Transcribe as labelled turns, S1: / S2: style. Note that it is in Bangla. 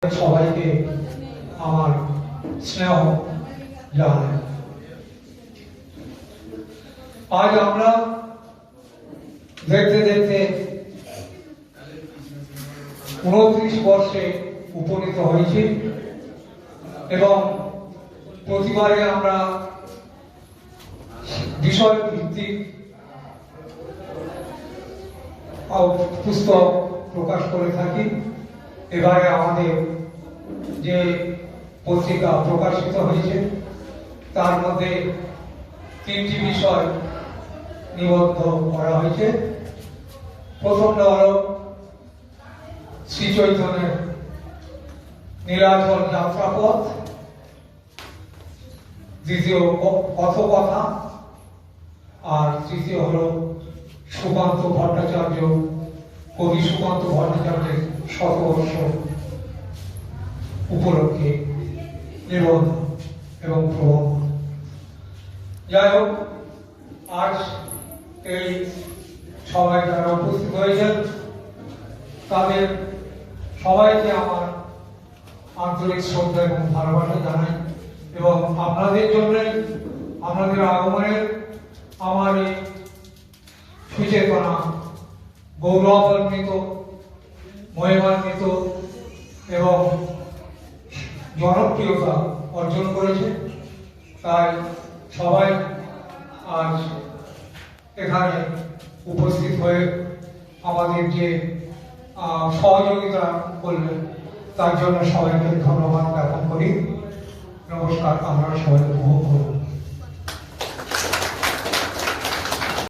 S1: সবাইকে আমার স্নেহ জানাই। আজ আমরা দেখতে দেখতে 29 বর্ষে উপনীত হয়েছি এবং প্রতিবারে আমরা বিষয় ভিত্তিক পুস্তক প্রকাশ করে থাকি। এবারে আমাদের যে পত্রিকা প্রকাশিত হয়েছে তার মধ্যে 3টি বিষয় নিবদ্ধ করা হয়েছে। প্রথমটা হল শ্রী চৈতন্যের নীলাচল যাত্রাপথ, দ্বিতীয় কথকথা, আর তৃতীয় হল সুকান্ত ভট্টাচার্য, কবি সুকান্ত ভট্টাচার্যের শতবর্ষ উপলক্ষে নিবন্ধ এবং প্রবন্ধ। যাই হোক, আজ এই সবাই যারা উপস্থিত হয়েছেন তাদের সবাইকে আমার আন্তরিক শ্রদ্ধা এবং ভালোবাসা জানাই এবং আপনাদের জন্য, আপনাদের আগমনের আমার এই সুচেতনা গৌরবান্বিত, মহিমান্বিত এবং জনপ্রিয়তা অর্জন করেছে। তাই সবাই আজ এখানে উপস্থিত হয়ে আমাদের যে সহযোগিতা করলেন তার জন্য সবাইকে ধন্যবাদ জ্ঞাপন করি। নমস্কার, আমরা সবাই উপভোগ করব।